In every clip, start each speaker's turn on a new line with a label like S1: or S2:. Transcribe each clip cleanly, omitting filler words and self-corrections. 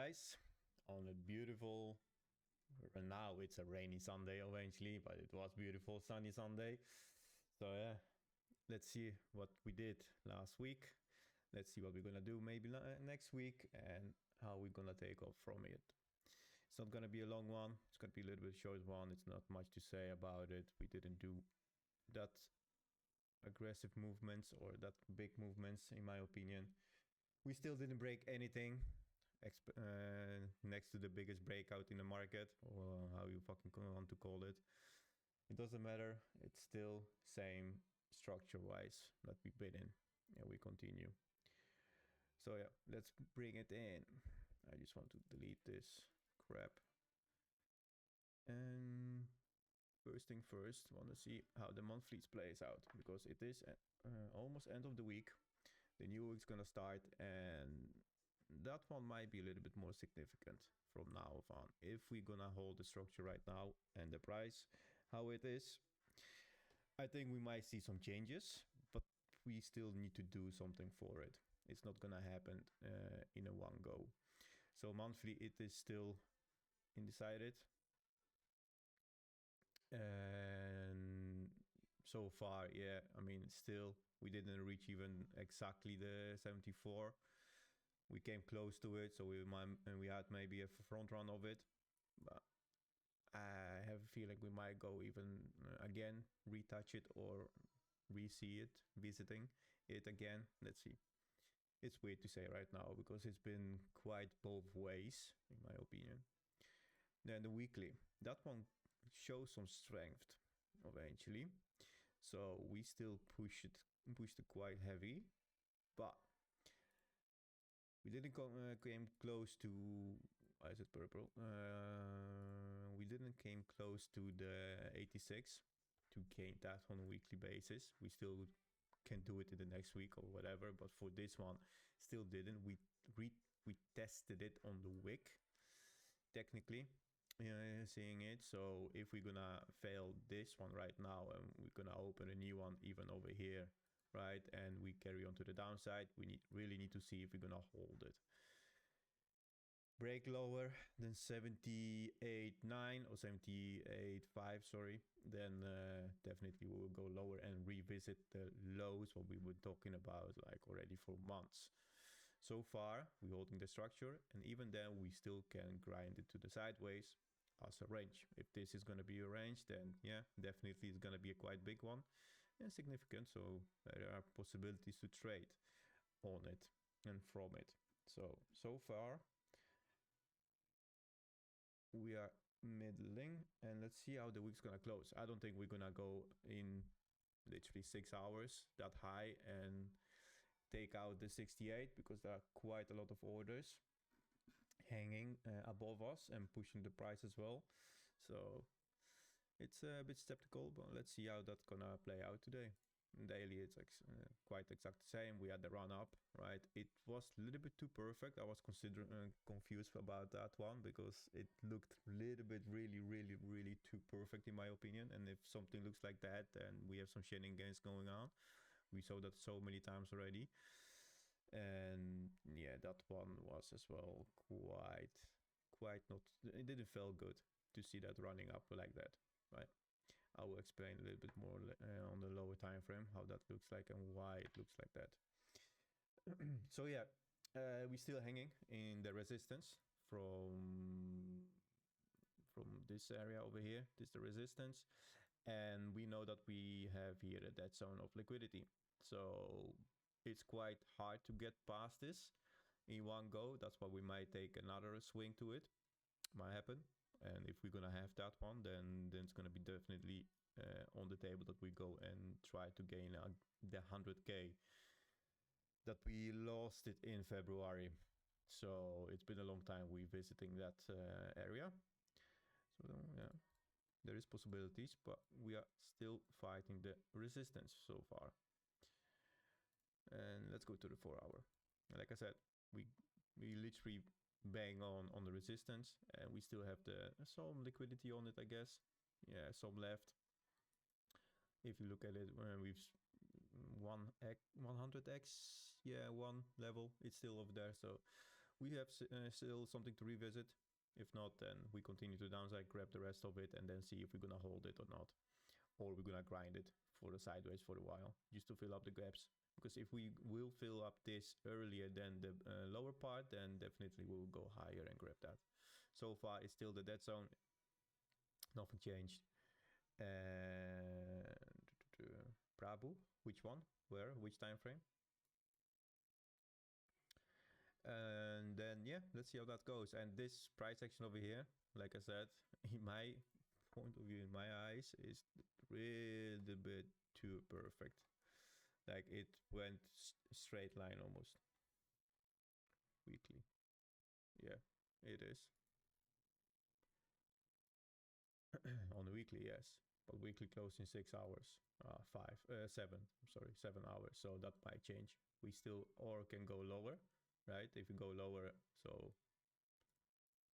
S1: guys, on a beautiful, now it's a rainy Sunday eventually, but it was beautiful sunny Sunday. So yeah, let's see what we did last week. Let's see what we're gonna do maybe next week and how we're gonna take off from it. It's not gonna be a long one. It's gonna be a little bit short one. It's not much to say about it. We didn't do that aggressive movements or that big movements in my opinion. We still didn't break anything next to the biggest breakout in the market, or how you fucking want to call it. It doesn't matter. It's still same structure wise that we bid in, and we continue. So yeah, let's bring it in. I just want to delete this crap. And first thing first, want to see how the monthlies plays out, because it is almost end of the week. The new week's gonna start, and that one might be a little bit more significant from now on. If we're gonna hold the structure right now and the price how it is, I think we might see some changes, but we still need to do something for it. It's not gonna happen in a one go. So monthly it is still undecided, and so far, yeah, I mean, still we didn't reach even exactly the 74. We came close to it, so we had maybe a front run of it, but I have a feeling we might go even again, retouch it or re-see it, visiting it again. Let's see. It's weird to say right now because it's been quite both ways in my opinion. Then the weekly, that one shows some strength eventually, so we still pushed it quite heavy, but we didn't came close to, why is it purple? We didn't came close to the 86 to gain that on a weekly basis. We still can do it in the next week or whatever, but for this one, still didn't. We tested it on the wick, technically, seeing it. So if we're gonna fail this one right now and we're gonna open a new one even over here, right, and we carry on to the downside, we really need to see if we're gonna hold it. Break lower than 78.9 or 78.5, sorry, then definitely we will go lower and revisit the lows what we were talking about like already for months. So far we're holding the structure, and even then we still can grind it to the sideways as a range. If this is going to be a range, then yeah, definitely it's going to be a quite big one and significant, so there are possibilities to trade on it and from it. So far we are middling, and let's see how the week's gonna close. I don't think we're gonna go in literally 6 hours that high and take out the 68, because there are quite a lot of orders hanging above us and pushing the price as well. So it's a bit skeptical, but let's see how that's gonna play out today. Daily it's quite exact the same. We had the run up, right? It was a little bit too perfect. I was confused about that one, because it looked a little bit really too perfect in my opinion. And if something looks like that, then we have some shenanigans going on. We saw that so many times already, and yeah, that one was as well quite not, it didn't feel good to see that running up like that, right? I will explain a little bit more on the lower time frame how that looks like and why it looks like that. So yeah, we're still hanging in the resistance from this area over here. This is the resistance, and we know that we have here a dead zone of liquidity, so it's quite hard to get past this in one go. That's why we might take another swing to it, might happen. And if we're gonna have that one, then it's gonna be definitely on the table that we go and try to gain the 100k that we lost it in February. So it's been a long time we visiting that area. So yeah, there is possibilities, but we are still fighting the resistance so far. And let's go to the 4-hour. Like I said, we literally bang on the resistance, and we still have some liquidity on it, I guess. Yeah, some left. If you look at it, we've 100x, yeah, one level, it's still over there, so we have still something to revisit. If not, then we continue to downside, grab the rest of it, and then see if we're gonna hold it or not, or we're gonna grind it for the sideways for a while, just to fill up the gaps. Because if we will fill up this earlier than the lower part, then definitely we'll go higher and grab that. So far, it's still the dead zone. Nothing changed. And Prabhu, which one? Where? Which time frame? And then yeah, let's see how that goes. And this price action over here, like I said, in my point of view, in my eyes, is really a bit too perfect. Like it went straight line almost. Weekly. Yeah, it is. On the weekly, yes. But weekly closed in 6 hours. 7 hours. So that might change. We still or can go lower, right? If we go lower, so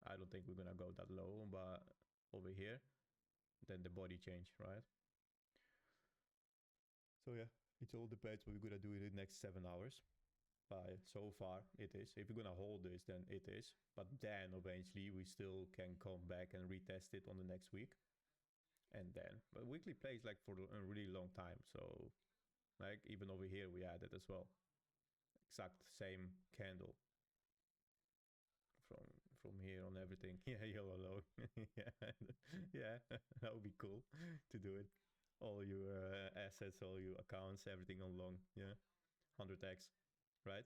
S1: I don't think we're gonna go that low, but over here, then the body change, right? So yeah, it all depends what we're gonna do in the next 7 hours. But so far it is. If we're gonna hold this, then it is. But then eventually we still can come back and retest it on the next week. And then, but weekly plays like for a really long time. So like even over here we added as well. Exact same candle. From here on everything. Yeah, yellow low. Yeah, yeah, that would be cool to do it. All your assets, all your accounts, everything on long. Yeah, 100x, right?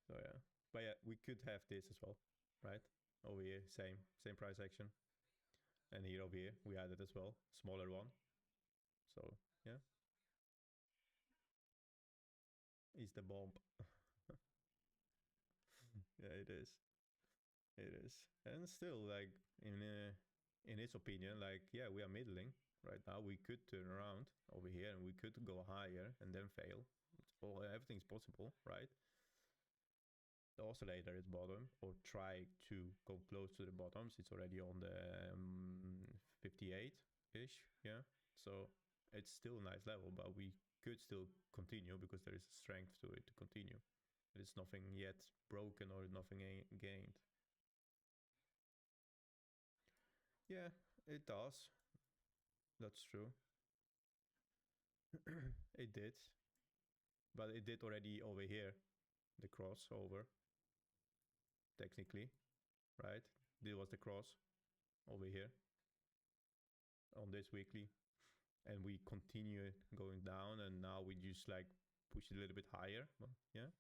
S1: So yeah, but yeah, we could have this as well, right? Over here, same price action, and here over here we added as well, smaller one. So yeah, is the bomb. Yeah, it is. It is, and still like in his opinion, like yeah, we are middling right now. We could turn around over here and we could go higher and then fail. Well, everything's possible, right? The oscillator is bottom or try to go close to the bottoms. It's already on the 58-ish, yeah. So it's still a nice level, but we could still continue because there is strength to it to continue. There's nothing yet broken or nothing gained. Yeah, it does. That's true. It did. But it did already over here. The crossover. Technically. Right? This was the cross. Over here. On this weekly. And we continue going down. And now we just like push it a little bit higher. Yeah.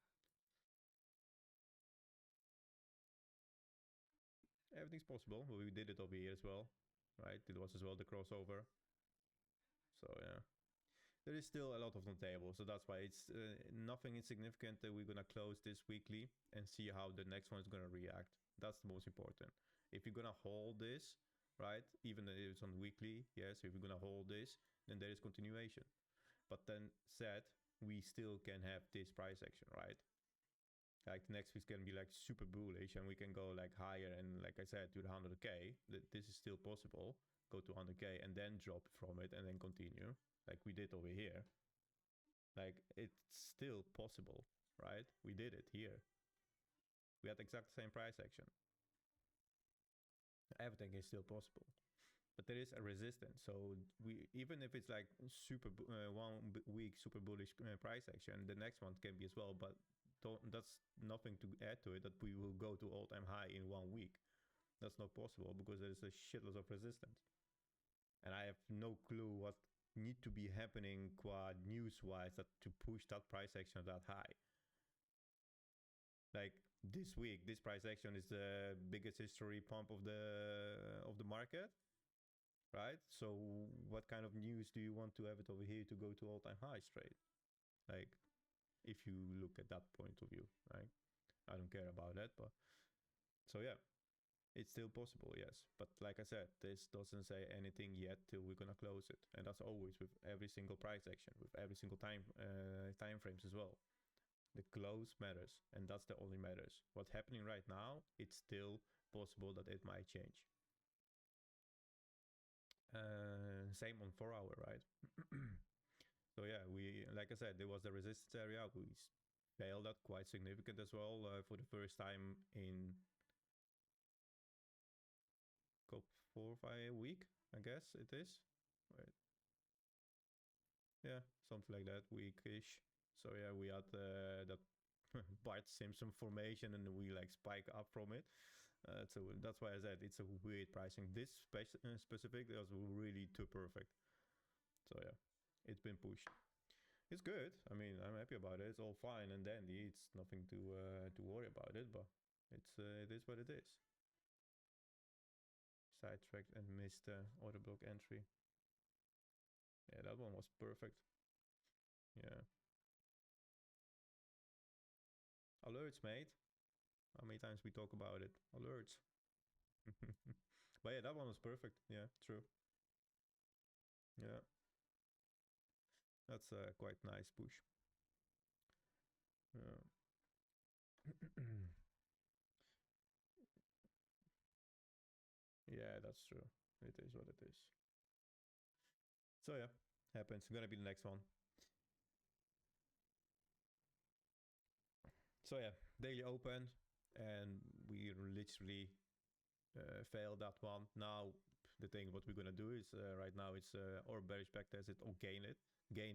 S1: Everything's possible. We did it over here as well. Right? It was as well the crossover. So yeah. There is still a lot of on the table, so that's why it's nothing insignificant that we're gonna close this weekly and see how the next one is gonna react. That's the most important. If you're gonna hold this, right, even though it's on weekly, yes, if we're gonna hold this, then there is continuation. But then said, we still can have this price action, right? Like next week's gonna be like super bullish and we can go like higher and like I said to the 100k. This is still possible. Go to 100k and then drop from it and then continue. Like we did over here. Like it's still possible, right? We did it here. We had exact same price action. Everything is still possible, but there is a resistance. So we, even if it's like super 1 week super bullish price action, the next one can be as well. But that's nothing to add to it that we will go to all-time high in 1 week. That's not possible because there is a shitload of resistance, and I have no clue what need to be happening quad news-wise that to push that price action that high. Like this week, this price action is the biggest history pump of the market, right? So what kind of news do you want to have it over here to go to all-time high straight? Like if you look at that point of view, right? I don't care about that, but so yeah. It's still possible, yes. But like I said, this doesn't say anything yet till we're gonna close it. And that's always with every single price action, with every single time frames as well. The close matters, and that's the only matters. What's happening right now, it's still possible that it might change. Same on 4 hour, right? So yeah, we, like I said, there was the resistance area. We failed that quite significant as well for the first time in 4 or 5 week, I guess it is. Right. Yeah, something like that, weekish. So yeah, we had that Bart Simpson formation, and we like spike up from it. So that's why I said it's a weird pricing. This specific was really too perfect. So yeah, it's been pushed. It's good. I mean, I'm happy about it. It's all fine and dandy. It's nothing to worry about it, but it is what it is. Sidetracked and missed order block entry. Yeah, that one was perfect. Yeah. Alerts, mate. How many times we talk about it? Alerts. But yeah, that one was perfect. Yeah, true. Yeah. That's a quite nice push. Yeah. Yeah, that's true. It is what it is. So yeah, happens. Gonna be the next one. So yeah, daily open, and we literally failed that one. Now the thing what we're gonna do is right now it's or bearish backtest it or gain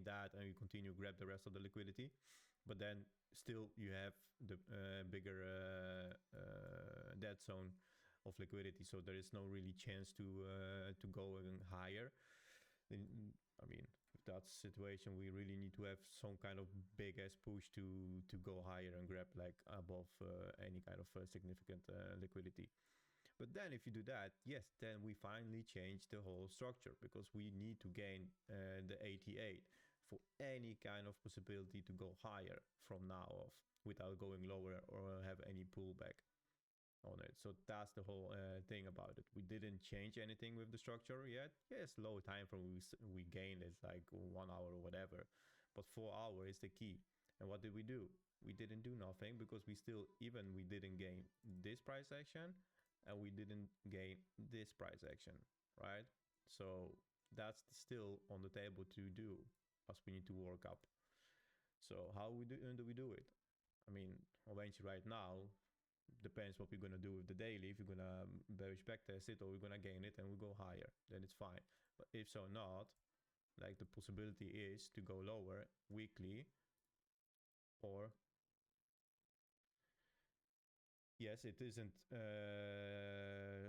S1: that, and you continue grab the rest of the liquidity. But then still you have the bigger dead zone of liquidity, so there is no really chance to go higher. I mean, if that's the situation, we really need to have some kind of big ass push to go higher and grab like above any kind of significant liquidity. But then if you do that, yes, then we finally change the whole structure, because we need to gain the 88 for any kind of possibility to go higher from now off without going lower or have any pullback on it. So that's the whole thing about it. We didn't change anything with the structure yet. Yes, low time frame we gained is like 1 hour or whatever, but 4 hours is the key. And what did we do? We didn't do nothing, because we didn't gain this price action, and we didn't gain this price action, right? So that's still on the table to do, as we need to work up. So how do we do it? I mean, eventually right now, depends what we're going to do with the daily. If you're going to bearish backtest it, or we're going to gain it and we go higher, then it's fine. But if so not, like the possibility is to go lower weekly, or yes, it isn't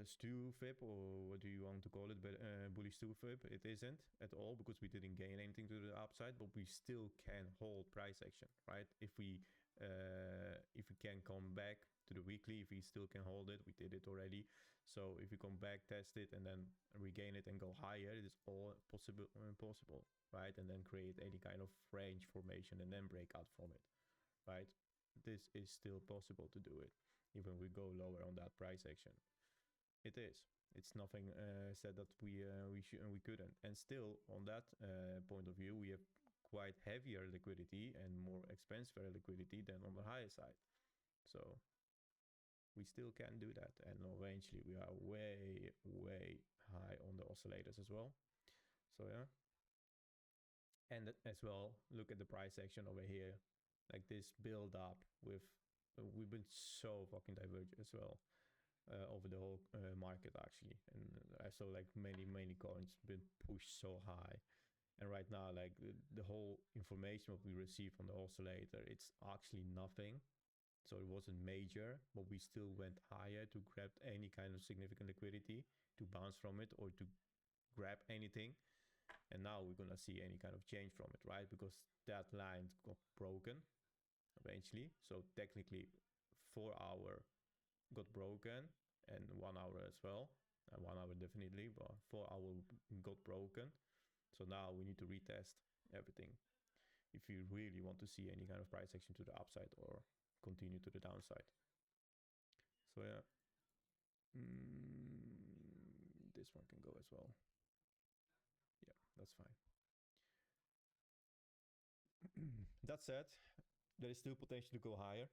S1: stew fib, or what do you want to call it, but bullish stew fib. It isn't at all, because we didn't gain anything to the upside, but we still can hold price action, right? If we can come back to the weekly, if we still can hold it, we did it already. So if we come back, test it, and then regain it and go higher, it is all possible, right? And then create any kind of range formation and then break out from it, right? This is still possible to do it, even we go lower on that price action. It is. It's nothing said that we couldn't. And still, on that point of view, we have quite heavier liquidity and more expensive liquidity than on the higher side. So we still can do that. And eventually we are way, way high on the oscillators as well. So yeah. And as well, look at the price action over here. Like this build up with, we've been so fucking divergent as well. Over the whole market actually, and I saw like many coins been pushed so high, and right now like the whole information what we receive from the oscillator, it's actually nothing, so it wasn't major, but we still went higher to grab any kind of significant liquidity, to bounce from it or to grab anything. And now we're gonna see any kind of change from it, right? Because that line got broken eventually, so technically 4 hour got broken, and 1 hour as well, and 1 hour definitely, but 4 hour got broken. So now we need to retest everything if you really want to see any kind of price action to the upside or continue to the downside. So yeah, this one can go as well. Yeah, that's fine. That said, there is still potential to go higher,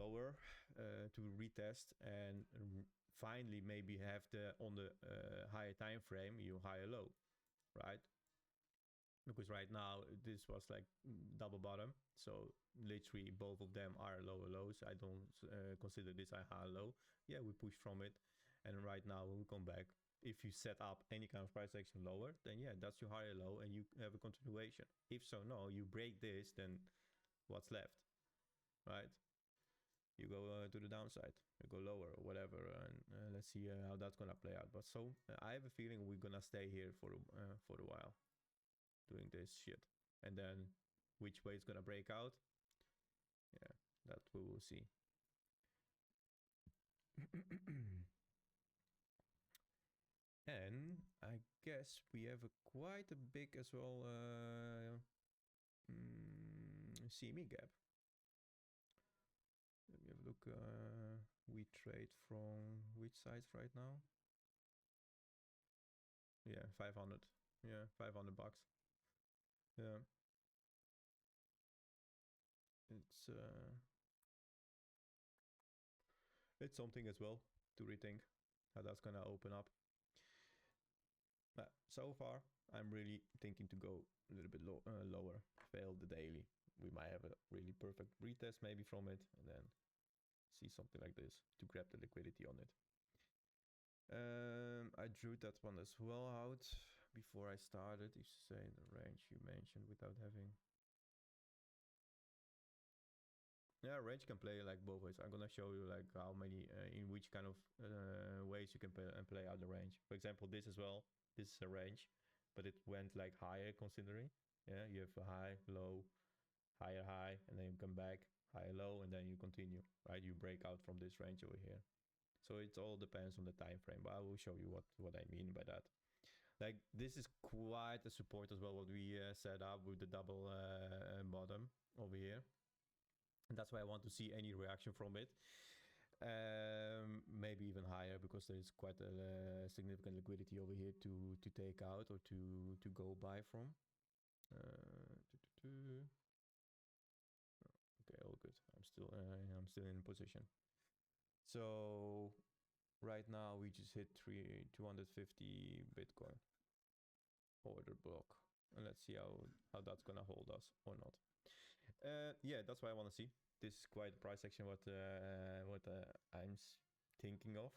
S1: lower, to retest, and finally maybe have the on the higher time frame you higher low, right? because right now this was like double bottom, so literally both of them are lower lows. I don't consider this a high low. Yeah, we push from it, and right now when we come back, if you set up any kind of price action lower, then yeah, that's your higher low and you have a continuation. If so, no, you break this, then what's left, right? You go to the downside, you go lower or whatever, and let's see how that's gonna play out. But so I have a feeling we're gonna stay here for a while doing this shit, and then which way it's gonna break out, yeah, that we will see. And I guess we have quite a big as well CME gap. Let me have a look. We trade from which size right now? Yeah, 500. Yeah, $500. Yeah. It's something as well to rethink how that's gonna open up. But so far, I'm really thinking to go a little bit lower, fail the daily. We might have a really perfect retest maybe from it, and then see something like this to grab the liquidity on it. I drew that one as well out before I started. You say the range you mentioned without having. Yeah, range can play like both ways. I'm gonna show you like how many, in which kind of ways you can play out the range. For example, this as well. This is a range, but it went like higher considering. Yeah, you have a high, low, higher, high, and then you come back, higher, low, and then you continue, right? You break out from this range over here. So it all depends on the time frame, but I will show you what I mean by that. Like this is quite a support as well, what we set up with the double bottom over here. And that's why I want to see any reaction from it. Maybe even higher, because there is quite a significant liquidity over here to take out or to go buy from. Okay, all good. I'm still in position. So right now we just hit 250 Bitcoin order block, and let's see how that's gonna hold us or not. Yeah, that's what I want to see. This is quite a price action what I'm thinking of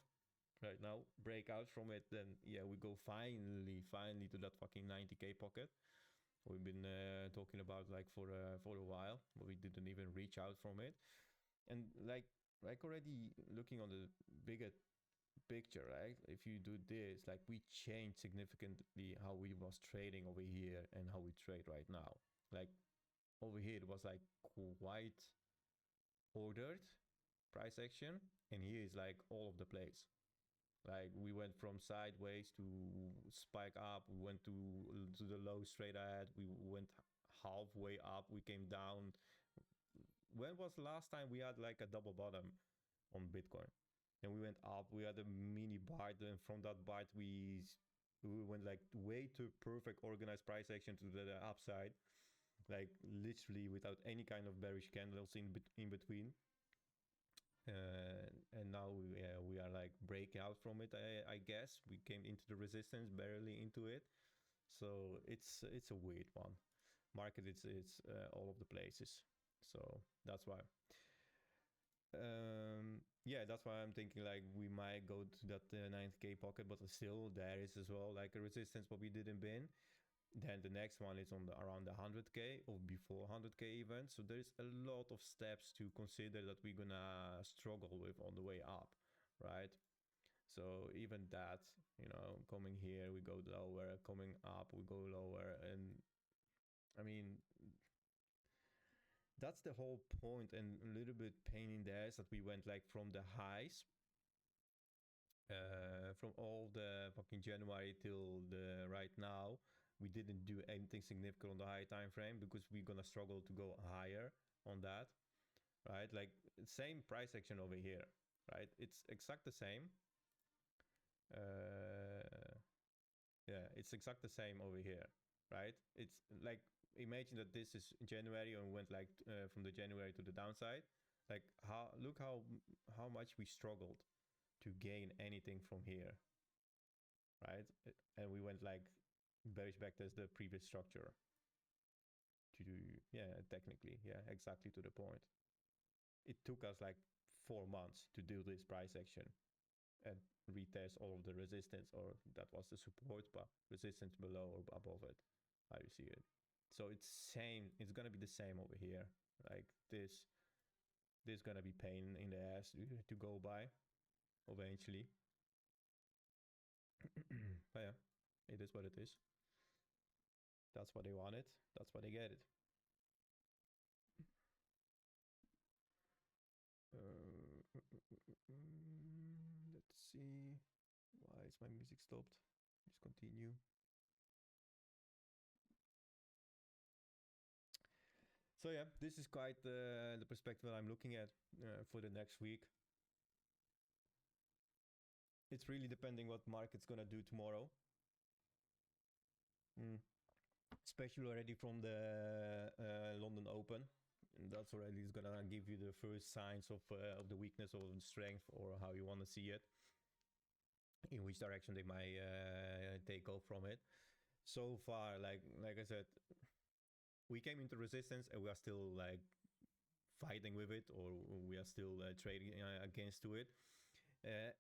S1: right now. Break out from it, then yeah, we go finally to that fucking 90k pocket we've been talking about like for a while, but we didn't even reach out from it. And like already looking on the bigger picture, right? If you do this, like we changed significantly how we was trading over here and how we trade right now. Like over here it was like quite ordered price action, and here is like all of the place. Like we went from sideways to spike up, we went to the low straight ahead, we went halfway up, we came down. When was the last time we had like a double bottom on Bitcoin? And we went up, we had a mini BART, and from that BART we went like way too perfect organized price action to the upside, like literally without any kind of bearish candles in between. And now we are like breaking out from it. I guess we came into the resistance, barely into it. So it's a weird one. Market it's all of the places. So that's why. Yeah, that's why I'm thinking like we might go to that 9k pocket, but still there is as well like a resistance what we didn't bin. Then the next one is on around the 100k or before 100k even. So there's a lot of steps to consider that we're gonna struggle with on the way up, right? So even that, you know, coming here we go lower, coming up we go lower, and I mean that's the whole point. And a little bit pain in the ass that we went like from the highs from all the fucking January till the right now. We didn't do anything significant on the high time frame because we're gonna struggle to go higher on that, right? Like same price action over here, right? It's exact the same. Yeah, it's exact the same over here, right? It's like imagine that this is January and went like from the January to the downside. Like look how much we struggled to gain anything from here, right? And we went like bearish backtest the previous structure. technically, exactly to the point. It took us like 4 months to do this price action and retest all of the resistance, or that was the support, but resistance below or above it, how you see it. So it's gonna be the same over here. Like this gonna be pain in the ass to go by eventually. But yeah, it is what it is. That's what they wanted, that's why they get it. Let's see. Why is my music stopped? Just continue. So yeah, this is quite the perspective that I'm looking at for the next week. It's really depending what market's gonna do tomorrow. Especially already from the London Open. And that's already is gonna give you the first signs of the weakness or the strength, or how you want to see it, in which direction they might take off from it. So far, like I said, we came into resistance and we are still like fighting with it, or we are still trading against to it.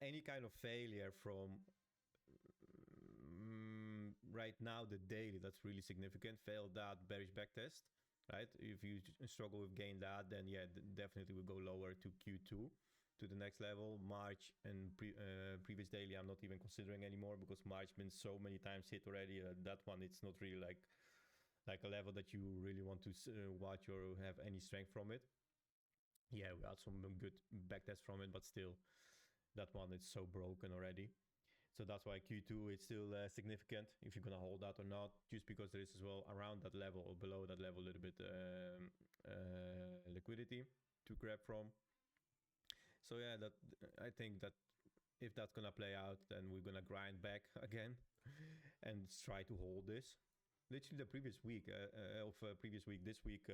S1: Any kind of failure from right now, the daily, that's really significant. Failed that bearish backtest. Right, if you struggle with gain that, then yeah, definitely we'll go lower to Q2, to the next level. March and previous daily I'm not even considering anymore, because March been so many times hit already. That one, it's not really like a level that you really want to watch or have any strength from it. Yeah, we had some good backtests from it, but still that one is so broken already. So that's why Q2 is still significant, if you're going to hold that or not, just because there is as well around that level or below that level a little bit liquidity to grab from. So yeah, that I think that if that's going to play out, then we're going to grind back again and try to hold this. Literally the previous week, this week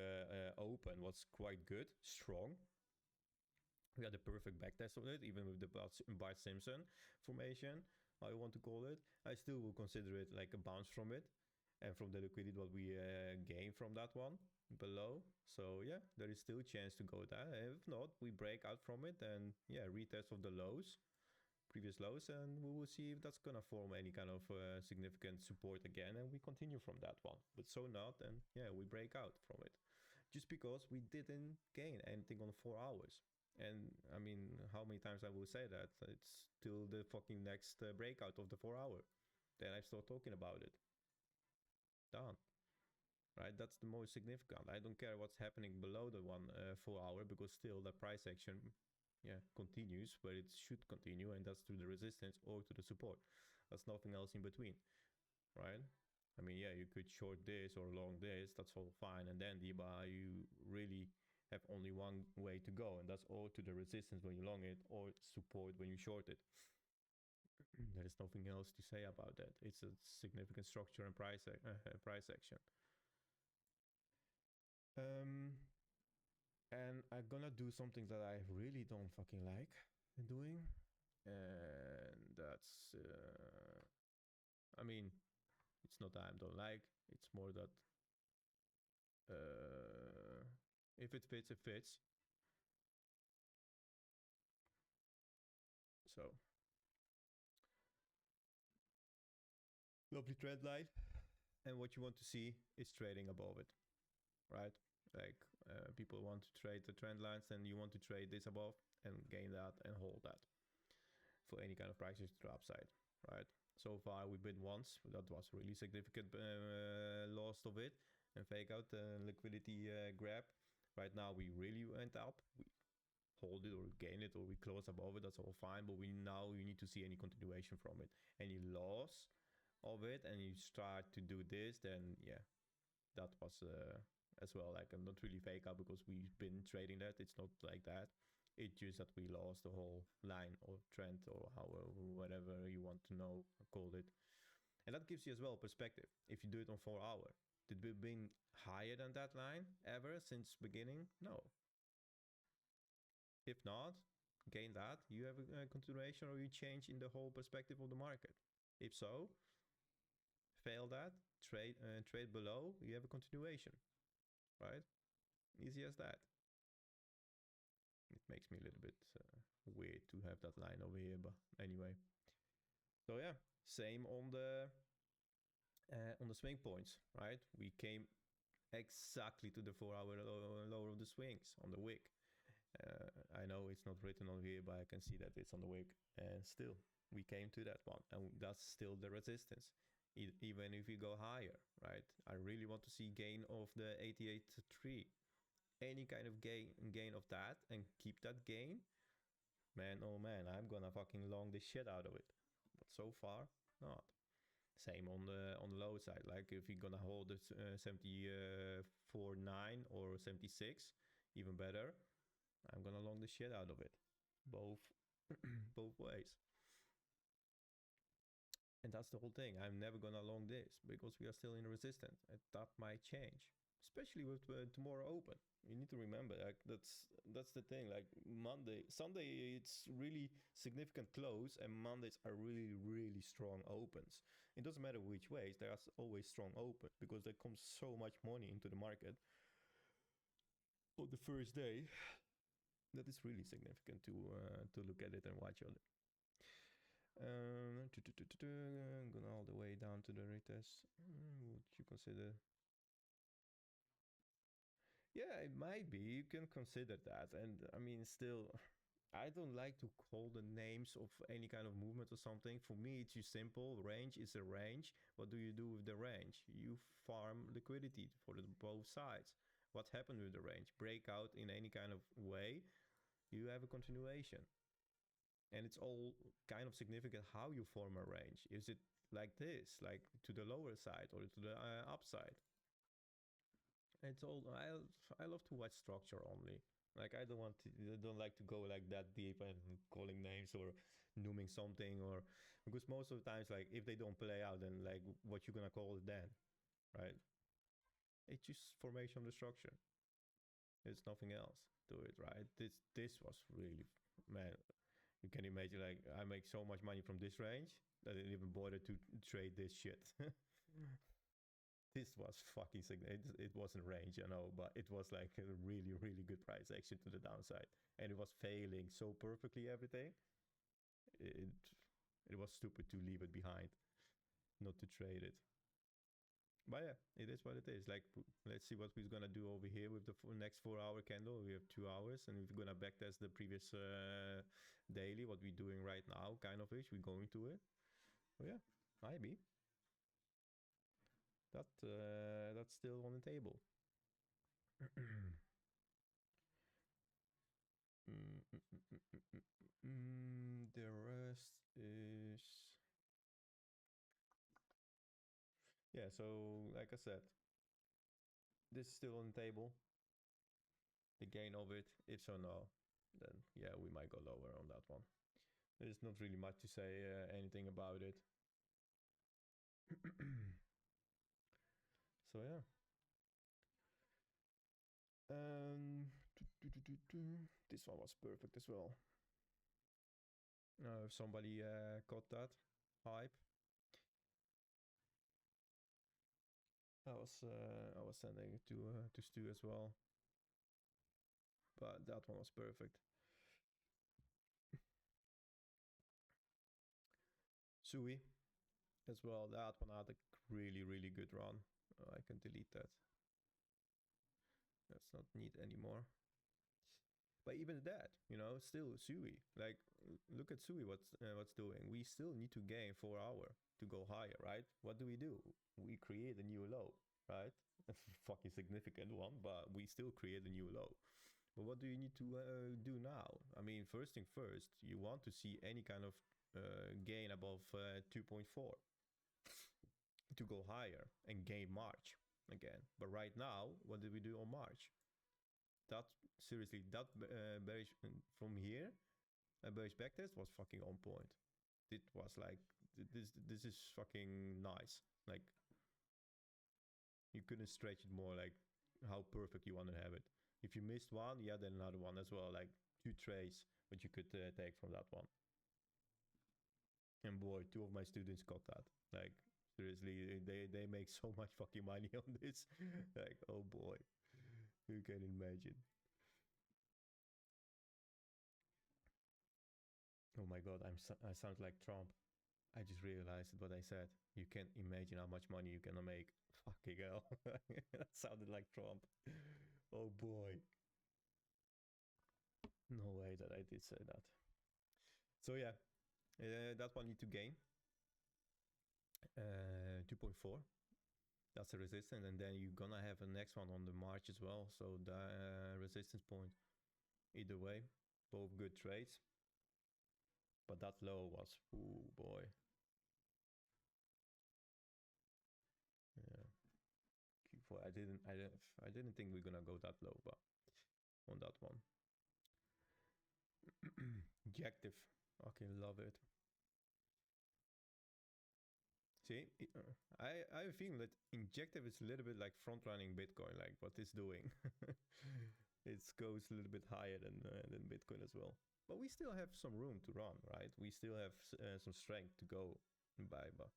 S1: open was quite good, strong. We had a perfect backtest of it, even with the Bart Simpson formation, how you want to call it. I still will consider it like a bounce from it, and from the liquidity what we gain from that one below. So yeah, there is still a chance to go there. If not, we break out from it, and yeah, retest of the lows, previous lows, and we will see if that's gonna form any kind of significant support again, and we continue from that one. But so not, and yeah, we break out from it, just because we didn't gain anything on 4 hours. And I mean, how many times I will say that? It's till the fucking next breakout of the 4 hour. Then I start talking about it. Done. Right? That's the most significant. I don't care what's happening below the 4 hour, because still the price action continues where it should continue, and that's to the resistance or to the support. There's nothing else in between. Right? I mean, yeah, you could short this or long this, that's all fine. And then you really have only one way to go, and that's all to the resistance when you long it, or support when you short it. There is nothing else to say about that. It's a significant structure and price action. And I'm gonna do something that I really don't fucking like doing, and that's I mean, it's not that I don't like, it's more that if it fits, it fits. So, lovely trend line, and what you want to see is trading above it, right? Like people want to trade the trend lines, and you want to trade this above and gain that and hold that for any kind of prices to the upside, right? So far we've been once, that was really significant loss of it, and fake out the liquidity grab. Right now we really went up, we hold it or gain it or we close above it, that's all fine, but we need to see any continuation from it, any loss of it, and you start to do this, then yeah, that was as well like I'm not really fake out, because we've been trading that. It's not like that, it's just that we lost the whole line or trend, or however, whatever you want to know, call it. And that gives you as well perspective. If you do it on 4 hour, did we been higher than that line ever since beginning? No. If not, gain that, you have a continuation, or you change in the whole perspective of the market. If so, fail that, trade below, you have a continuation. right? Easy as that. It makes me a little bit weird to have that line over here, but anyway. So yeah, same on the swing points, right? We came exactly to the 4-hour lower of the swings on the wick. I know it's not written on here, but I can see that it's on the wick, and still we came to that one, and that's still the resistance. Even if we go higher, right? I really want to see gain of the 88.3, any kind of gain of that, and keep that gain. Man, oh man, I'm gonna fucking long the shit out of it. But so far, not. Same on the low side. Like if you're gonna hold it 74.9 or 76, even better. I'm gonna long the shit out of it, both ways. And that's the whole thing. I'm never gonna long this because we are still in resistance, and that might change, especially with tomorrow open. You need to remember, like that's the thing. Like Sunday, it's really significant close, and Mondays are really strong opens. It doesn't matter which ways. There are always strong open because there comes so much money into the market on the first day. That is really significant to look at it and watch on it. Going all the way down to the retest. Would you consider? Yeah, it might be. You can consider that. And I mean, still, I don't like to call the names of any kind of movement or something. For me, it's too simple. Range is a range. What do you do with the range? You farm liquidity for both sides. What happened with the range? Breakout in any kind of way, you have a continuation. And it's all kind of significant how you form a range. Is it like this, like to the lower side or to the upside? It's all, I love to watch structure only. Like I don't like to go like that deep and calling names or nooming something, or because most of the times, like if they don't play out, then like what you gonna call it then, right? It's just formation of the structure. It's nothing else to it, right? This was really, man. You can imagine, like I make so much money from this range that I didn't even bother to trade this shit. This was fucking significant. It wasn't range, you know, but it was like a really good price action to the downside, and it was failing so perfectly everything. It was stupid to leave it behind, not to trade it. But yeah, it is what it is. Like, let's see what we're gonna do over here with the next 4-hour candle. We have 2 hours, and we're gonna backtest the previous daily. What we're doing right now, kind of ish. We're going to it. Oh yeah, maybe. That's still on the table. The rest is, yeah. So like I said, this is still on the table. The gain of it, if so, no, then yeah, we might go lower on that one. There's not really much to say anything about it. So yeah. This one was perfect as well. If somebody caught that hype, I was sending it to Stu as well, but that one was perfect. Sui as well. That one had a really good run. I can delete that. That's not neat anymore. But even that, you know, still Sui. Like, look at Sui. What's doing? We still need to gain 4 hour to go higher, right? What do? We create a new low, right? A fucking significant one, but we still create a new low. But what do you need to do now? I mean, first thing first, you want to see any kind of gain above 2.4 to go higher and gain March again. But right now, what did we do on March? That seriously, that bearish from here, a bearish backtest was fucking on point. It was like, this is fucking nice. Like, you couldn't stretch it more, like how perfect you want to have it. If you missed one, yeah, then another one as well, like 2 trades, which you could take from that one. And boy, 2 of my students got that. Like, seriously, they make so much fucking money on this. Like, oh boy. You can imagine. Oh my god, I sound like Trump. I just realized what I said. You can't imagine how much money you gonna make. Fucking hell. That sounded like Trump. Oh boy. No way that I did say that. So yeah, that one need to gain. 2.4. That's the resistance, and then you're gonna have a next one on the March as well. So the resistance point. Either way, both good trades. But that low was, ooh boy. Yeah. Q4. I didn't think we're gonna go that low, but on that one. Objective. Okay, love it. See, I have a feeling that injective is a little bit like front running Bitcoin, like what it's doing. It goes a little bit higher than Bitcoin as well. But we still have some room to run, right? We still have some strength to go by, but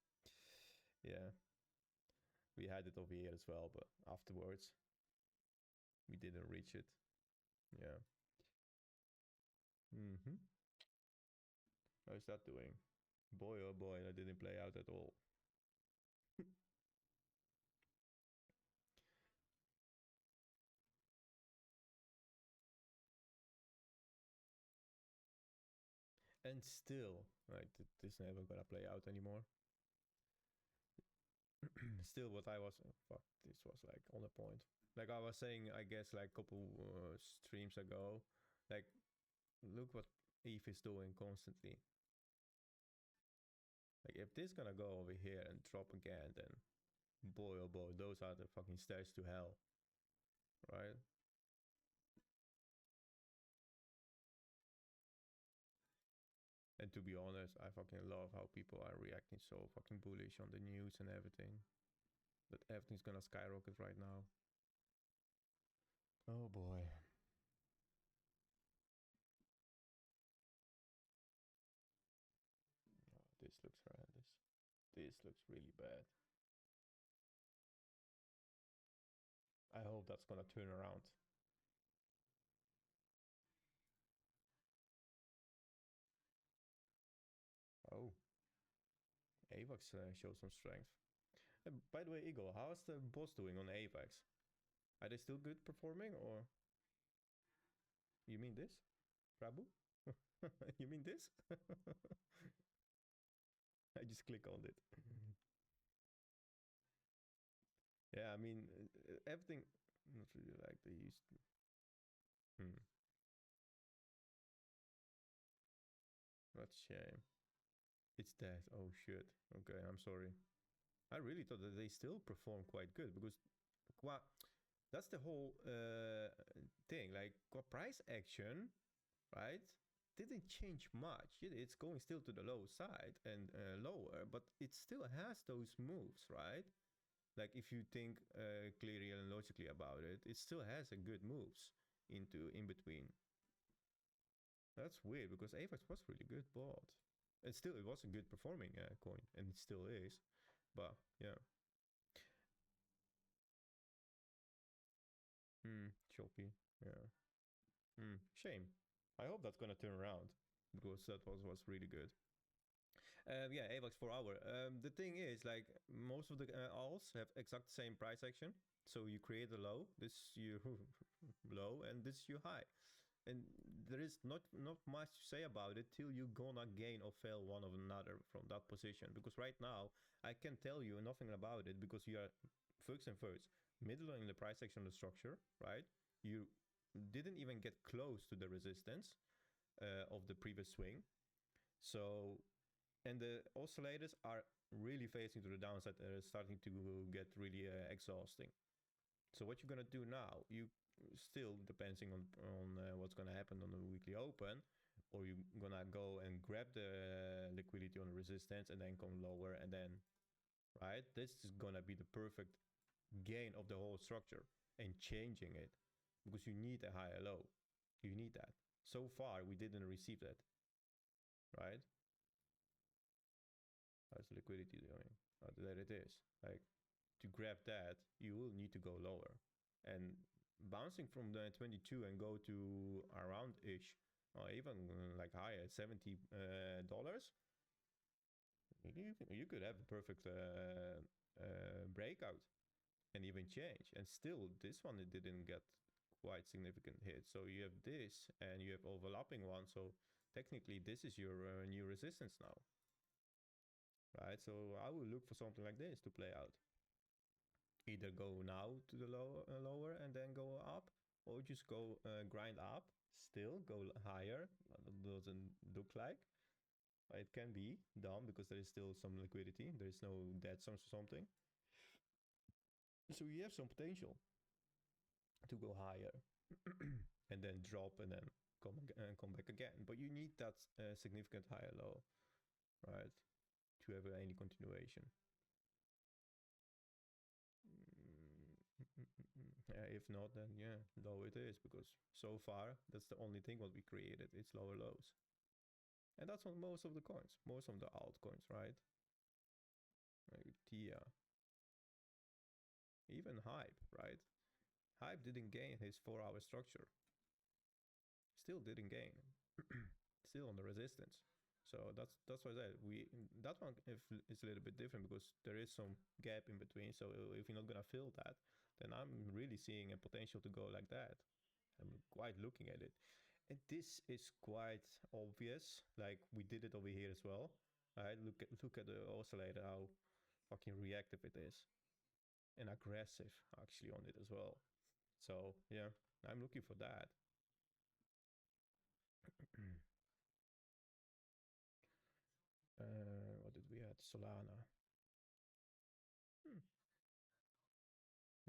S1: yeah, we had it over here as well, but afterwards we didn't reach it. Yeah. How's that doing? Boy, oh boy, that didn't play out at all. And still, right, this never gonna play out anymore. Still, what I was, fuck, this was like on the point. Like I was saying, I guess like a couple streams ago, like look what ETH is doing constantly. Like if this gonna go over here and drop again, then boy oh boy, those are the fucking stairs to hell, right? And to be honest, I fucking love how people are reacting so fucking bullish on the news and everything. That everything's gonna skyrocket right now. Oh boy. Oh, this looks horrendous. This looks really bad. I hope that's gonna turn around. Oh, AVAX shows some strength. By the way, Eagle, how's the boss doing on AVAX? Are they still good performing, or you mean this, Prabu? You mean this? I just click on it. Yeah, I mean everything. Not really like they used to. Hmm. What shame. It's dead. Oh shit. Okay, I'm sorry. I really thought that they still perform quite good because that's the whole thing. Like price action, right? Didn't change much. It's going still to the low side and lower, but it still has those moves, right? Like if you think clearly and logically about it, it still has a good moves into in between. That's weird because AVAX was really good bought. And still, it was a good performing coin, and it still is. But yeah. Choppy. Yeah. Shame. I hope that's gonna turn around because that was really good. Yeah, AVAX 4 hour. The thing is, like most of the alts have exact same price action. So you create a low, this you low, and this you high. And there is not much to say about it till you gonna gain or fail one of another from that position. Because right now I can tell you nothing about it because you are first middle in the price action of the structure, right? You didn't even get close to the resistance of the previous swing. So, and the oscillators are really facing to the downside, starting to get really exhausting. So what you're gonna do now, you still depending on what's gonna happen on the weekly open, or you're gonna go and grab the liquidity on the resistance and then come lower and then, right? This is gonna be the perfect gain of the whole structure and changing it because you need a higher low. You need that. So far, we didn't receive that, right? How's liquidity doing? There it is. Like to grab that, you will need to go lower. And bouncing from the 22 and go to around ish, or even like higher, $70, you could have a perfect breakout and even change. And still, this one, it didn't get quite significant hit. So you have this and you have overlapping one. So technically, this is your new resistance now, right? So I will look for something like this to play out. Either go now to the lower and then go up, or just go grind up, still go higher. That doesn't look like. It can be done because there is still some liquidity. There is no dead sums or something. So you have some potential to go higher and then drop and then come back again. But you need that significant higher low, right, to have any continuation. If not, then yeah, low it is, because so far that's the only thing what we created. It's lower lows, and that's on most of the coins, most of the altcoins, right? Like TIA, even Hype, right? Hype didn't gain his 4-hour structure. Still didn't gain. Still on the resistance. So that's why I said that one is a little bit different, because there is some gap in between. So if you're not gonna fill that, then I'm really seeing a potential to go like that. I'm quite looking at it, and this is quite obvious. Like we did it over here as well. Right? Look at the oscillator, how fucking reactive it is, and aggressive actually on it as well. So yeah, I'm looking for that. What did we have? Solana.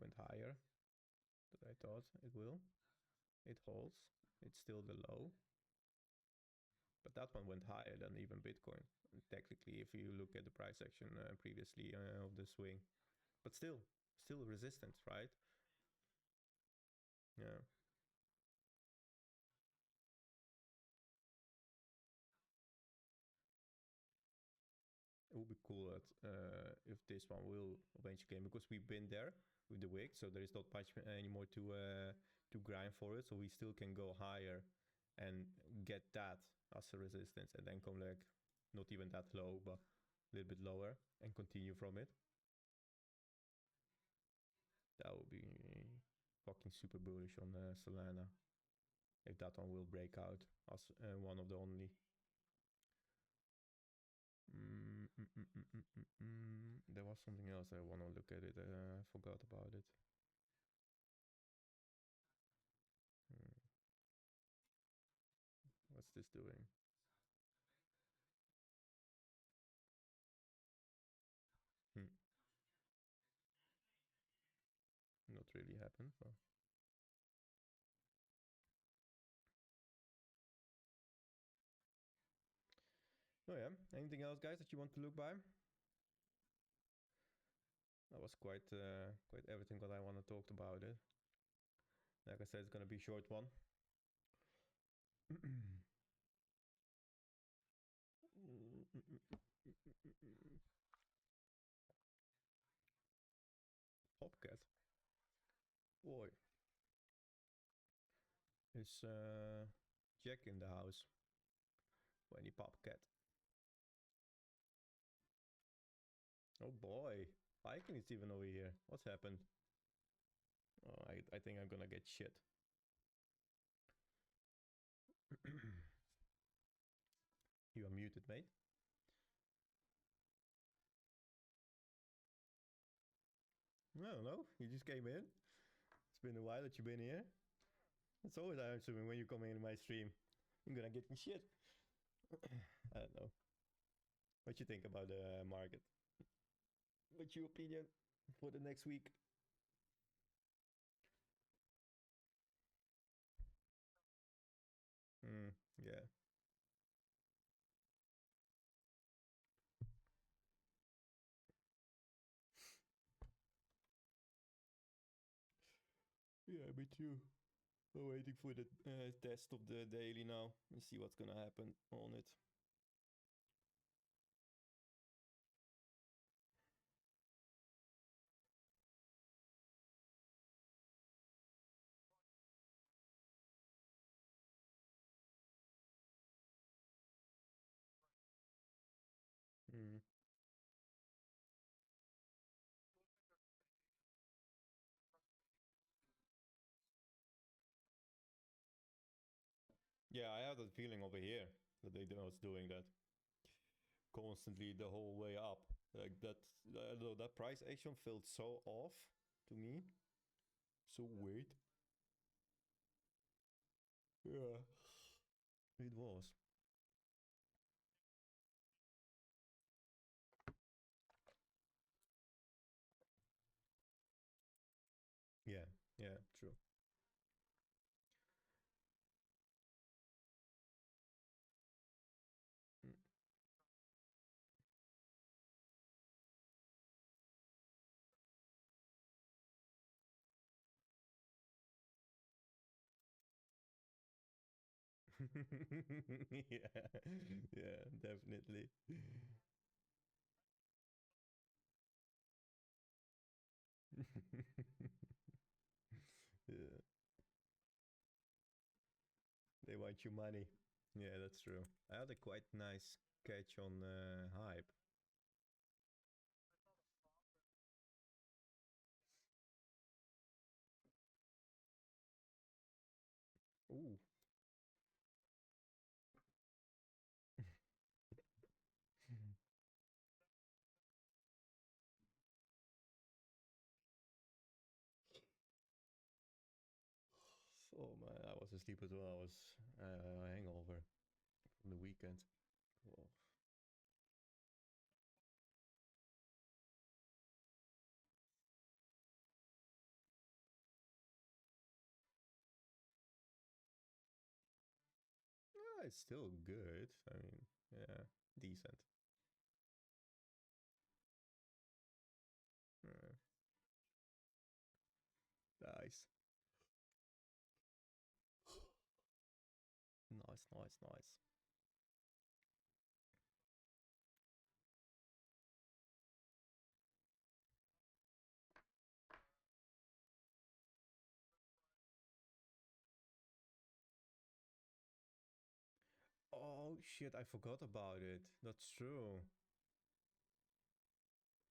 S1: Went higher than I thought it will. It holds. It's still the low. But that one went higher than even Bitcoin. Technically, if you look at the price action previously of the swing. But still resistance, right? Yeah. It would be cool that if this one will eventually game, because we've been there with the wick, so there is not much anymore to grind for it. So we still can go higher and get that as a resistance, and then come like not even that low, but a little bit lower, and continue from it. That would be fucking super bullish on Solana, if that one will break out as one of the only. There was something else I want to look at it. I forgot about it. What's this doing? Not really happened. But oh yeah. Anything else, guys, that you want to look by? That was quite everything that I want to talk about it. Like I said, it's gonna be a short one. Popcat. Boy. Is Jack in the house? When he Popcat. Oh boy. Viking is even over here. What's happened? Oh, I think I'm gonna get shit. You are muted, mate. I don't know. You just came in. It's been a while that you've been here. It's always I'm assuming when you come in my stream, you're gonna get me shit. I don't know. What you think about the market? What's your opinion for the next week? Yeah. Yeah, me too. We're waiting for the test of the daily now and see what's gonna happen on it. Yeah, I have that feeling over here that they was doing that constantly the whole way up. Like that, that price action felt so off to me. So weird. Yeah, it was. Yeah, yeah, true. Yeah, yeah, definitely. Yeah, they want your money. Yeah, that's true. I had a quite nice catch on hype. Ooh. Oh man, I was asleep as well. I was hangover from the weekend. Whoa. Yeah, it's still good. I mean, yeah, decent. Yeah. Nice. Nice, nice, nice. Oh shit, I forgot about it. That's true.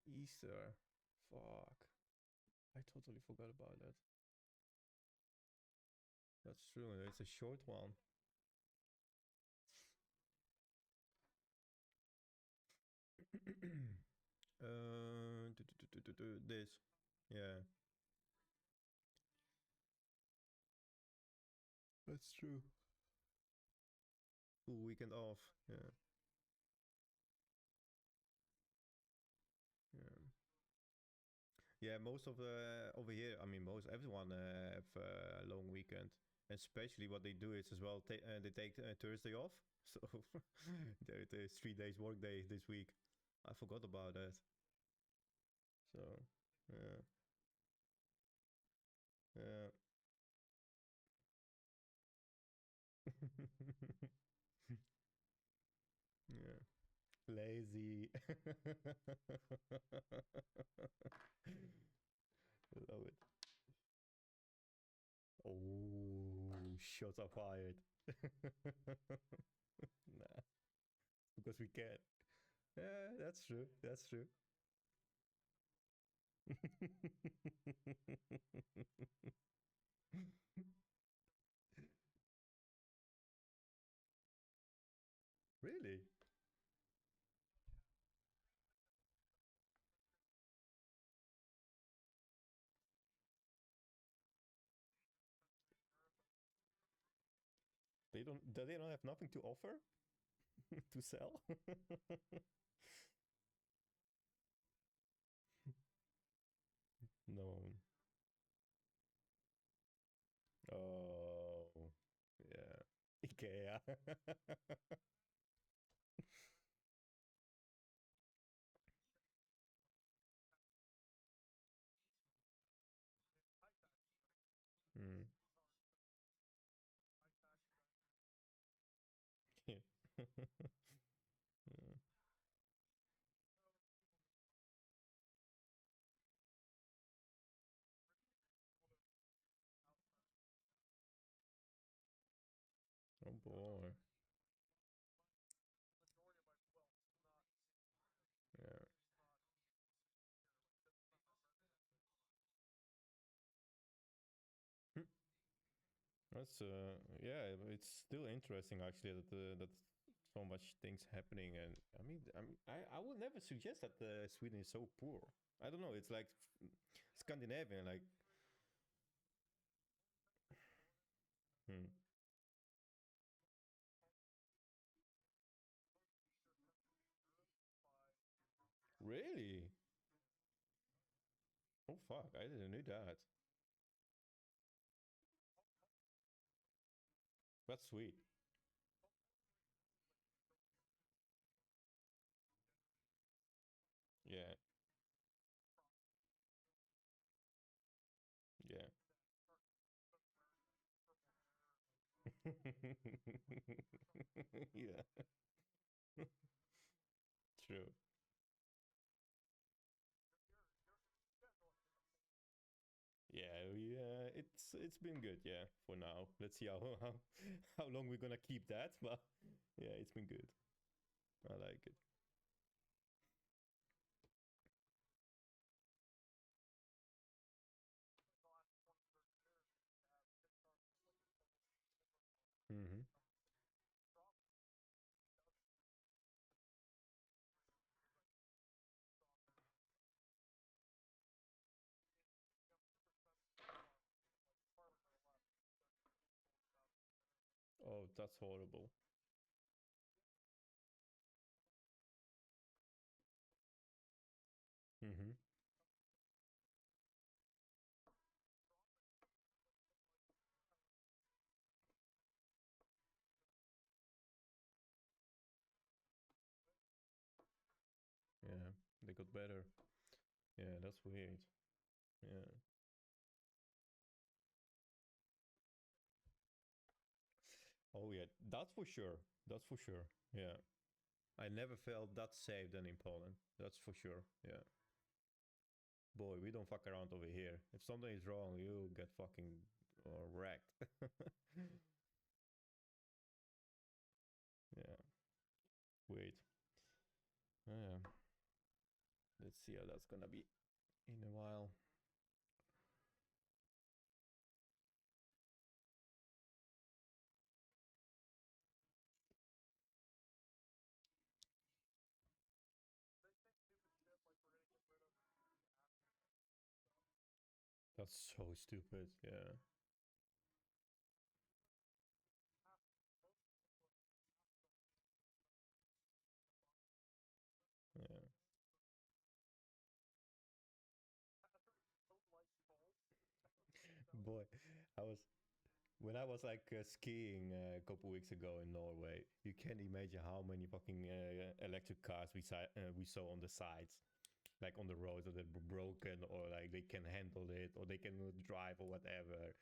S1: Easter. Fuck. I totally forgot about that. That's true. It's a short one. This. Yeah, that's true. Full weekend off. Yeah, yeah. Yeah, most of the over here, I mean, most everyone have a long weekend. Especially what they do is as well, they take Thursday off. So there's 3 days work day this week. I forgot about that. So, yeah, yeah. Yeah. Lazy. Love it. Oh, shots are fired. Nah, because we can. Yeah, that's true. That's true. Really? They don't have nothing to offer to sell? No. Oh, yeah. IKEA. Mm. Yeah. Yeah. Oh boy. Yeah.
S2: That's yeah, it's still interesting actually that that so much things happening, and I would never suggest that Sweden is so poor. I don't know. It's like Scandinavian, like. Hmm. Really? Oh fuck! I didn't know that. That's sweet. Yeah, yeah. Yeah, true. Yeah, we, it's been good. Yeah, for now. Let's see how long we're gonna keep that. But yeah, it's been good. I like it. Hmm. Oh, that's horrible. Hmm. Yeah, they got better. Yeah, that's weird. Yeah. Oh yeah, that's for sure. That's for sure. Yeah. I never felt that safe than in Poland. That's for sure. Yeah. Boy, we don't fuck around over here. If something is wrong, you get fucking wrecked. Yeah. Wait. Yeah. Let's see how that's gonna be in a while. That's so stupid. Yeah. Yeah. Boy, I was when I was like skiing a couple weeks ago in Norway. You can't imagine how many fucking electric cars we saw on the sides, like on the roads that are broken or like they can handle it or they can drive or whatever.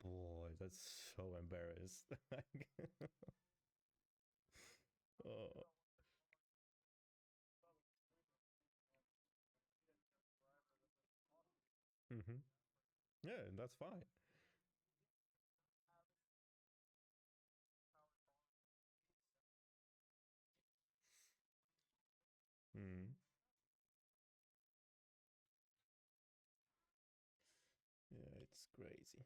S2: Boy, that's so embarrassed. Oh. Hmm. Yeah, and that's fine. Mm. Yeah, it's crazy.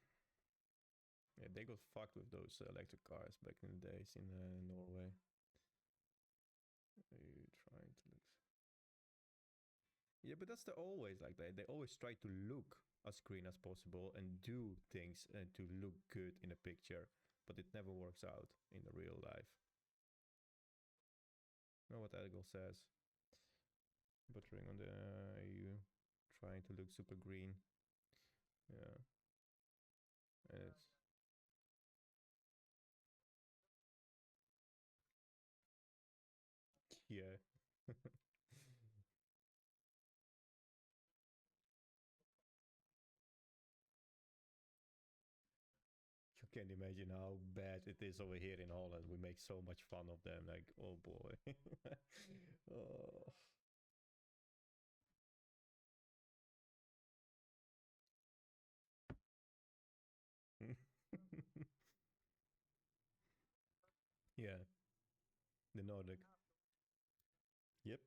S2: Yeah, they got fucked with those electric cars back in the days in Norway. You trying to look. Yeah, but that's the always like that. They always try to look as green as possible and do things to look good in a picture, but it never works out in the real life. You know what Elgol says? Buttering on the EU, trying to look super green. Yeah, and it's yeah. You can't imagine how bad it is over here in Holland. We make so much fun of them. Like, oh boy. Oh. Yeah, the Nordic. Yep.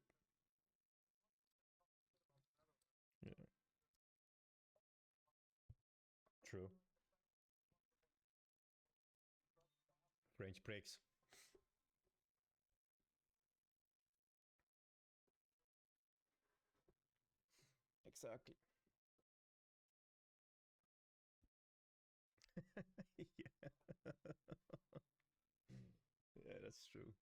S2: Yeah. True. orange pricks. Exactly. Yeah. Yeah, that's true.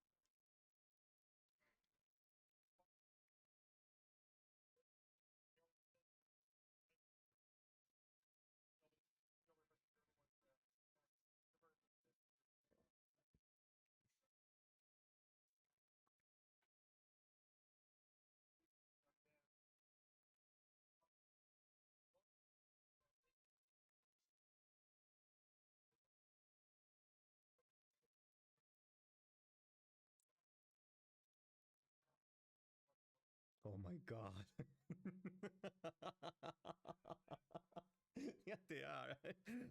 S2: Oh my god. Yeah, they are.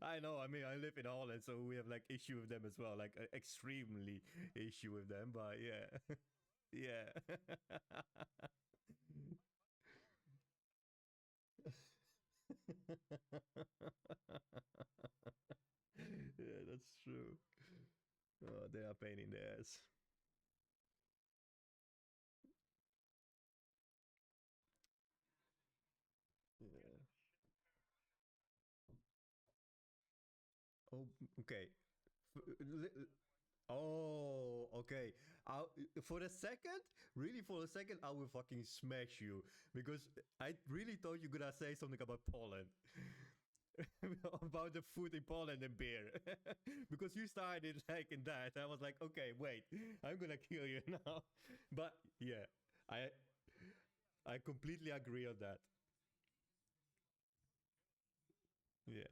S2: I know. I mean, I live in Holland, so we have like issue with them as well, like extremely issue with them. But yeah, yeah, yeah, that's true. Oh, they are pain in the ass. Yeah. Oh, okay. Oh, okay. For a second, really for a second, I will fucking smash you because I really thought you were gonna say something about Poland. About the food in Poland and beer. Because you started like in that. I was like, okay, wait, I'm gonna kill you now. But yeah, I I completely agree on that. Yeah.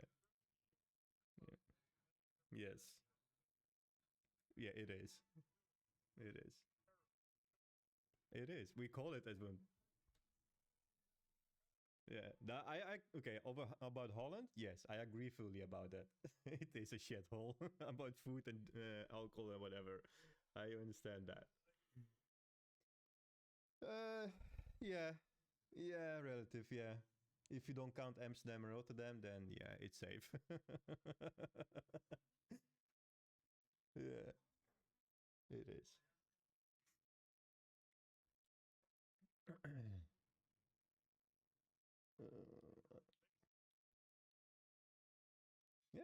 S2: Yeah. Yes. Yeah, it is. It is. It is. We call it as one. Yeah. Okay, about Holland, yes, I agree fully about that. It is a shithole about food and alcohol and whatever. I understand that. Uh, yeah, yeah, relative, yeah. If you don't count Amsterdam and Rotterdam, then yeah, it's safe. Yeah, it is. uh, yeah,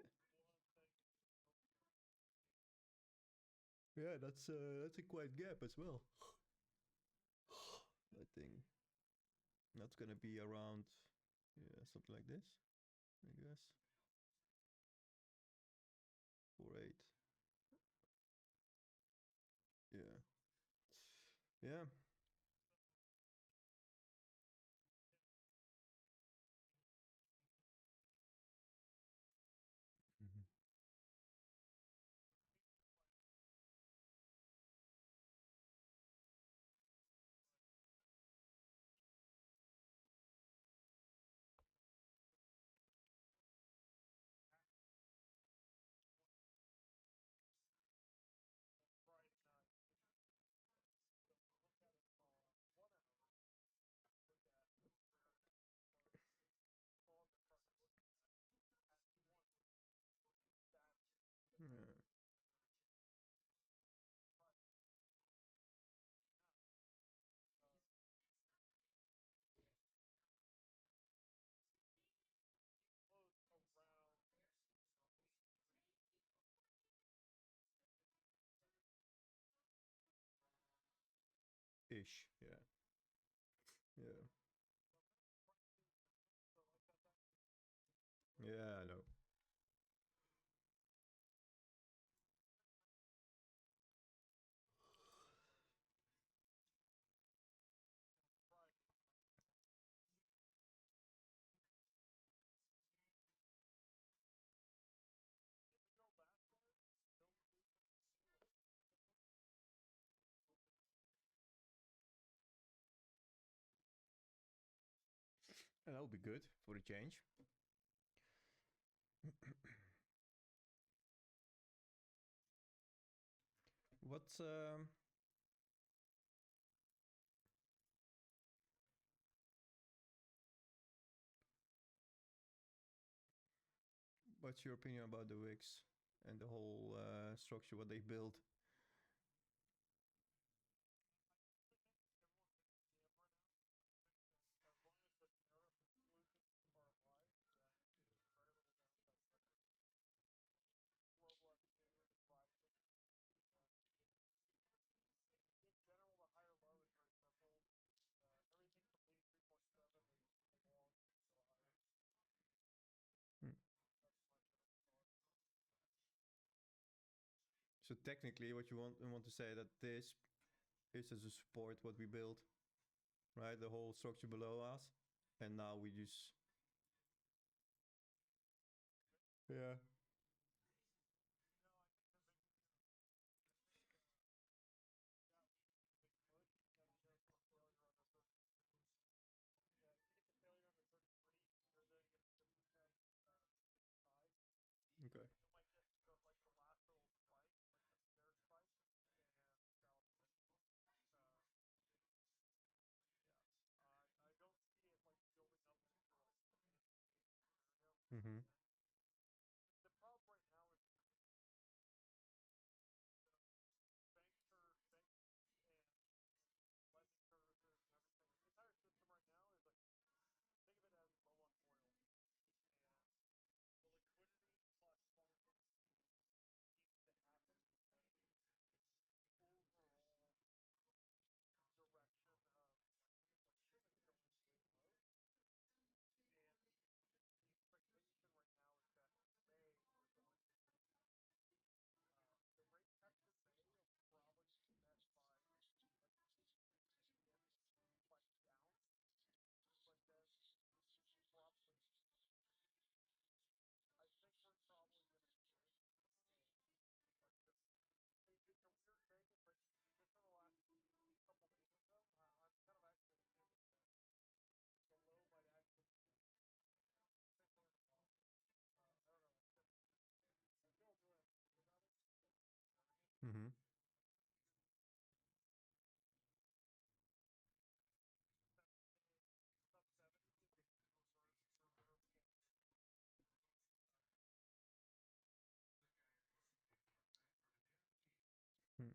S2: yeah, that's a quite gap as well. I think that's gonna be around, yeah, something like this, I guess. 4.8. Yeah, yeah. Mhm. Yeah. Ish. Yeah. Yeah. Yeah, I know. And that would be good for a change. What's what's your opinion about the Wix
S1: and the whole structure what they built. Hmm. So technically, what you want to say that this is as a support what we built, right? The whole structure below us, and now we just yeah. Okay. Mm-hmm. Mm-hmm. Hmm.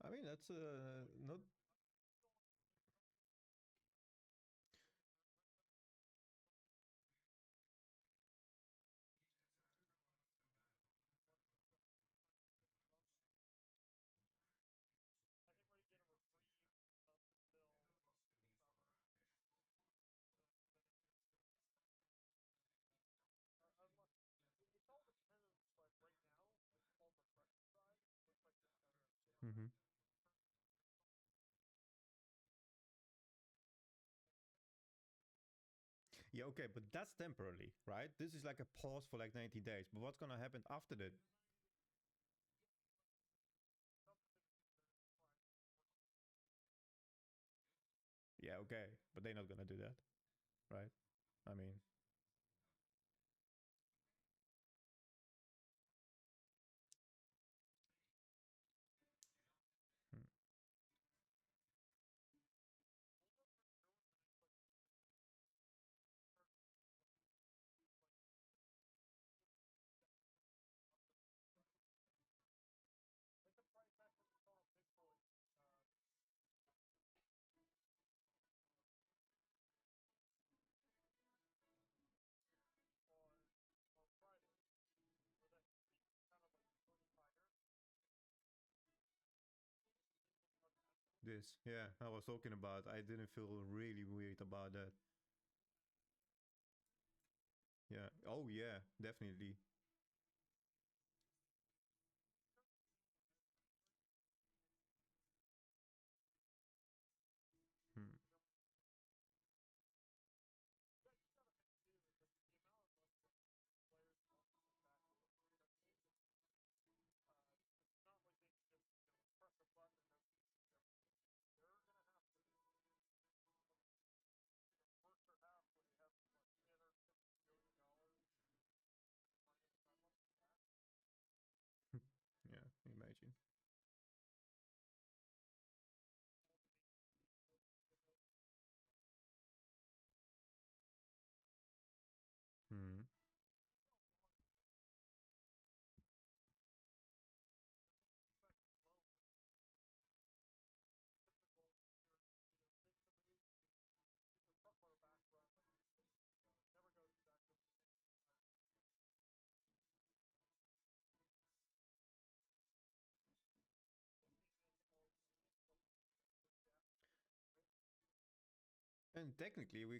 S1: I mean, that's not. Mm-hmm. Yeah, okay, but that's temporarily, right? This is like a pause for like 90 days. But what's gonna happen after that? Yeah, okay, but they're not gonna do that, right? I mean, hmm. This, yeah, I was talking about. I didn't feel really weird about that. Yeah. Oh, yeah, definitely. And technically we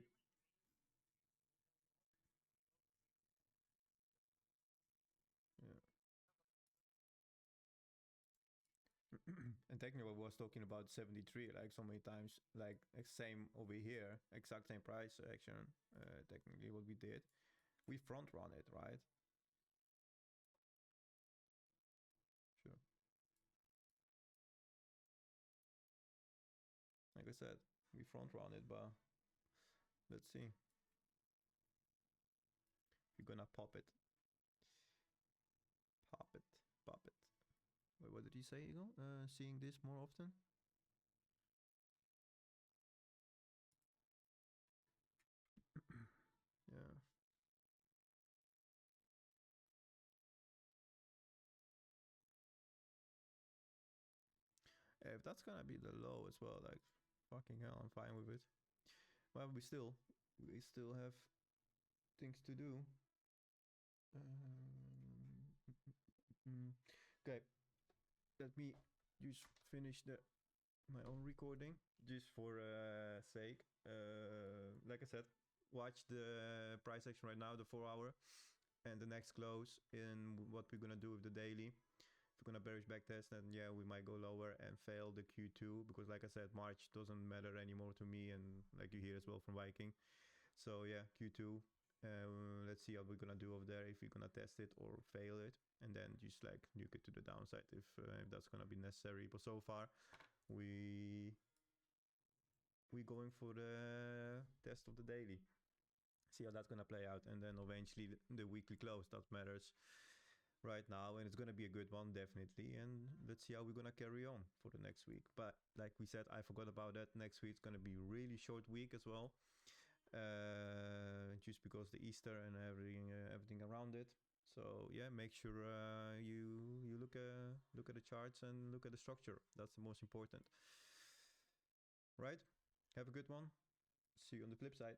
S1: and technically I was talking about 73 like so many times, like same over here, exact same price action. Technically what we did, we front run it, right? Sure. Like I said, we front run it, but let's see. We're gonna pop it. Pop it. Pop it. Wait, what did he say, Eagle? Seeing this more often? Yeah. If that's gonna be the low as well, like fucking hell, I'm fine with it. Well, we still have things to do. Okay, let me just finish my own recording just for sake. Like I said, watch the price action right now, the 4 hour, and the next close in what we're gonna do with the daily. If we're gonna bearish backtest, then yeah, we might go lower and fail the Q2 because, like I said, March doesn't matter anymore to me, and like you hear as well from Viking. So yeah, Q2. Let's see what we're gonna do over there, if we're gonna test it or fail it, and then just like nuke it to the downside if that's gonna be necessary. But so far, we going for the test of the daily. See how that's gonna play out, and then eventually the weekly close that matters right now, and it's gonna be a good one definitely. And let's see how we're gonna carry on for the next week. But like we said, I forgot about that. Next week's gonna be really short week as well. Just because the Easter and everything around it. So yeah, make sure you look at the charts and look at the structure. That's the most important. Right? Have a good one. See you on the flip side.